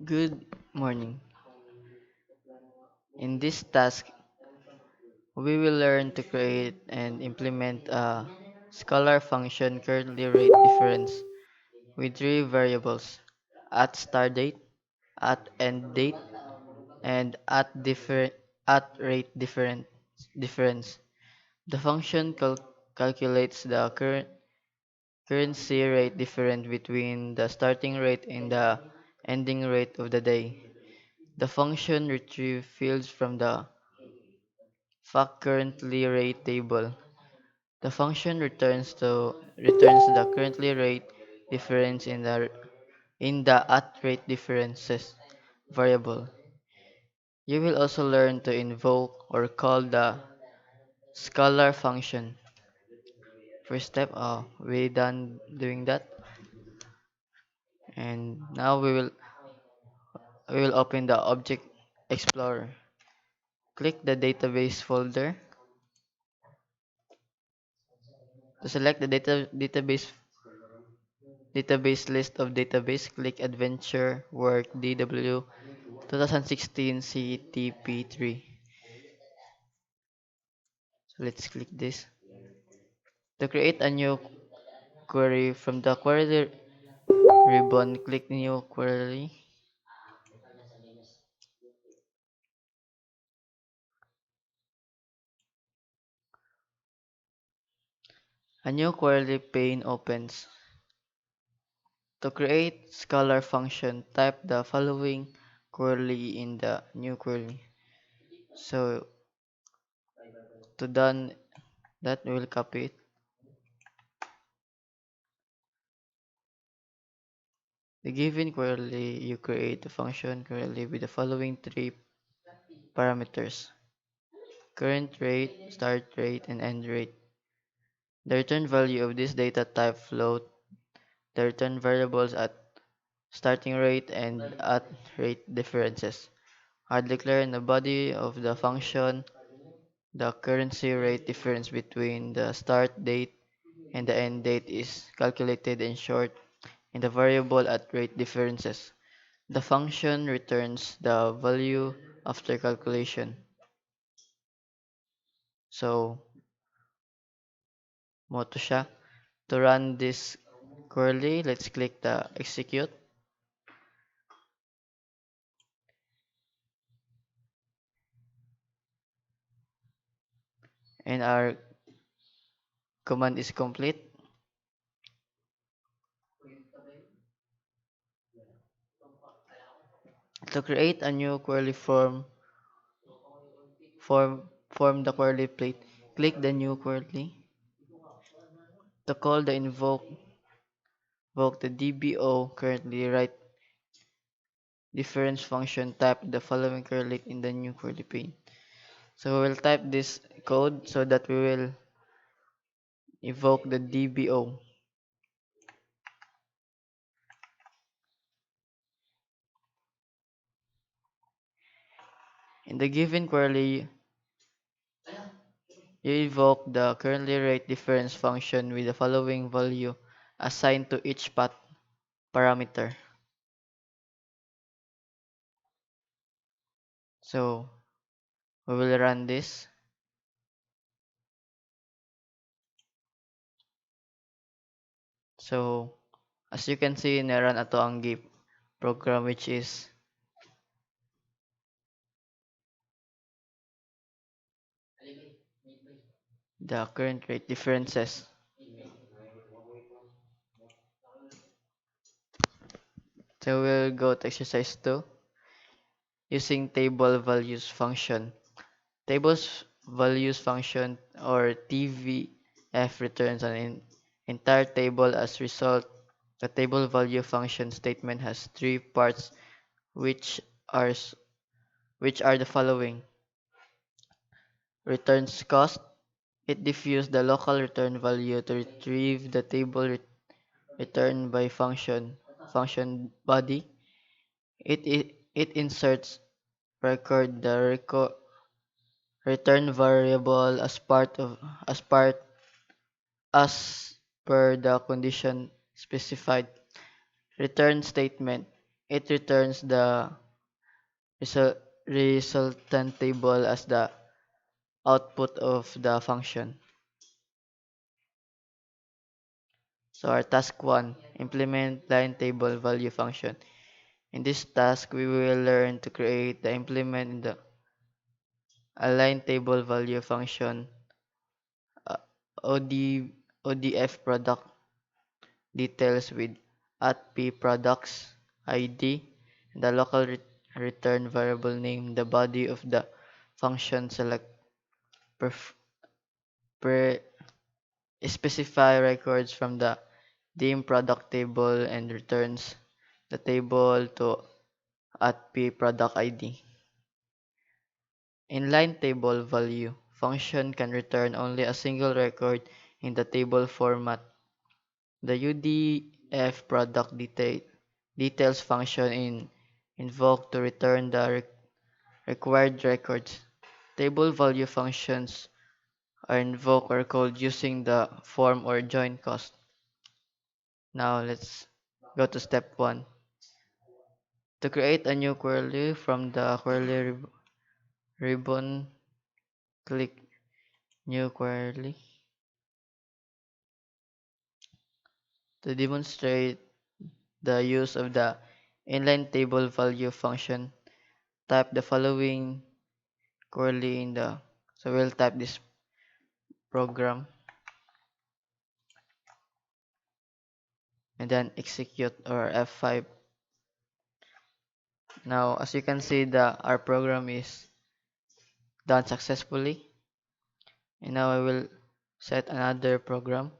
Good morning. In this task, we will learn to create and implement a scalar function currently rate difference with three variables at start date, at end date, and at rate difference. The function calculates the currency rate difference between the starting rate and the ending rate of the day. The function retrieves fields from the fact currently rate table. The function returns the currently rate difference in the at rate differences variable. You will also learn to invoke or call the scalar function. First step, we done doing that, and now we will open the Object Explorer. Click the database folder to select the database list of database. Click Adventure Work DW 2016 CTP3. So let's click this. To create a new query from the query ribbon, click New Query. A new query pane opens. To create scalar function, type the following query in the new query. So to done that, we will copy it. The given query, you create a function query with the following three parameters: current rate, start rate, and end rate. The return value of this data type float. The return variables at starting rate and at rate differences are declared in the body of the function. The currency rate difference between the start date and the end date is calculated and stored in the variable at rate differences. The function returns the value after calculation. So, mo to siya. To run this query, let's click the execute, and our command is complete. To create a new query form the query plate, click the new query. To call the invoke the DBO currently write difference function, type the following curly in the new curly pane. So we will type this code so that we will evoke the DBO. In the given query, you evoke the currently rate difference function with the following value assigned to each path parameter. So we will run this. So as you can see, naran ato ang GIP program, which is the current rate differences. So we'll go to exercise 2 using table values function. Tables values function or TVF returns an entire table as result. The table value function statement has three parts which are which are the following: returns cost. It diffuses the local return value to retrieve the table return by function body. It inserts record the return variable as per the condition specified. Return statement. It returns the result, resultant table as the output of the function. So our task 1, implement line table value function. In this task, we will learn to create the implement in the align table value function uh, ODF product details with @p products ID, the local return variable name, the body of the function select perf- per specify records from the dim product table and returns the table to @p product ID. Inline table value function can return only a single record in the table format. The UDF product details function in invoke to return the required records. Table value functions are invoked or called using the form or join cost. Now let's go to step 1. To create a new query from the query ribbon, click new query. To demonstrate the use of the inline table value function, type the following query in the, so we'll type this program and then execute or F5. Now, as you can see, our program is done successfully. And now I will set another program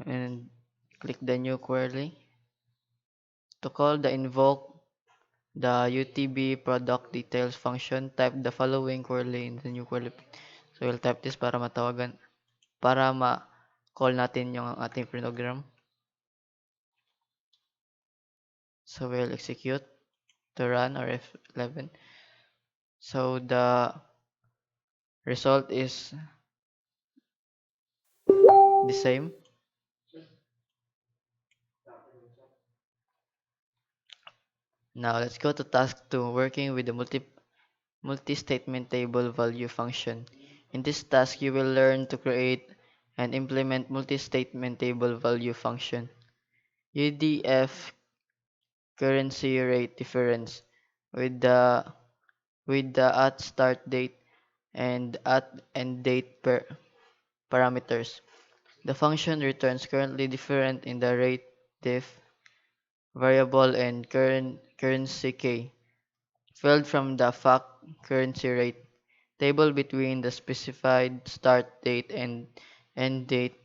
and click the new query. To call the invoke the UTB product details function, type the following query in the new query. So we'll type this para matawagan, para ma-call natin yung ating program. So we'll execute to run or F11. So the result is the same. Now let's go to task 2, working with the multi-statement table value function. In this task, you will learn to create and implement multi-statement table value function. UDF currency rate difference with the at start date and at end date parameters. The function returns currently different in the rate diff variable and currency k filled from the fact currency rate table between the specified start date and end date.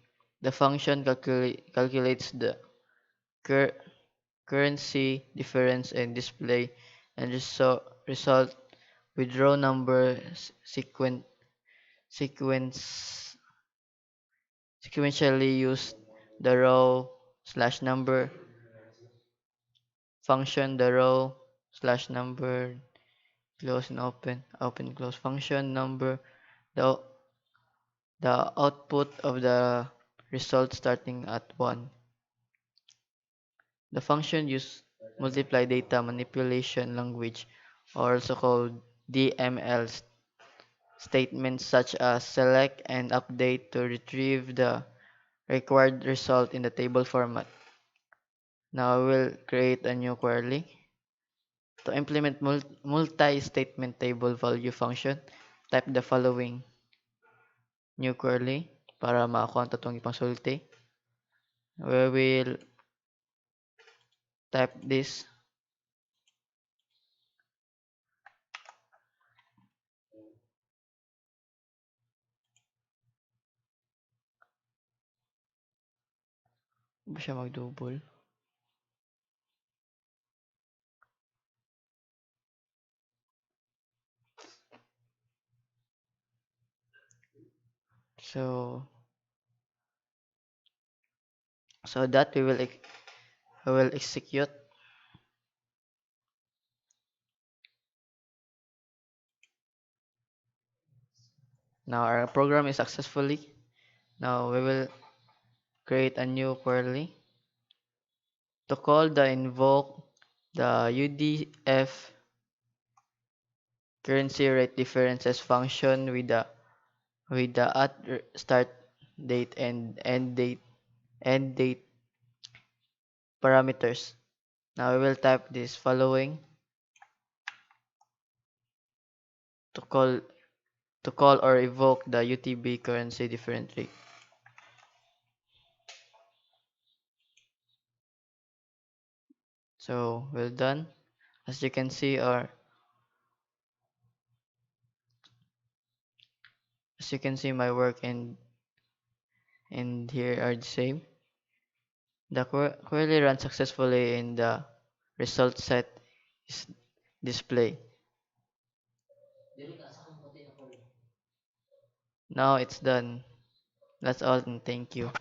The function calculates the cur- currency difference and display and result with row number sequence sequentially use the row slash number function, the row slash number close and open close function number, the the output of the result starting at 1. The function use multiply data manipulation language, or also called DML statements such as select and update to retrieve the required result in the table format. Now I will create a new query. To implement multi-statement table value function, type the following new query para makakuha ang tatong ipangsulti. We will type this. Ba siya mag-double? So, so that we will execute. Now our program is successfully. Now we will create a new query. To call the invoke The UDF currency rate differences function with the start date and end date parameters. Now we will type this following to call or evoke the UTB currency different rate. So well done. As you can see, or as you can see, my work and here are the same. The query ran successfully in the result set is display. Now it's done. That's all and thank you.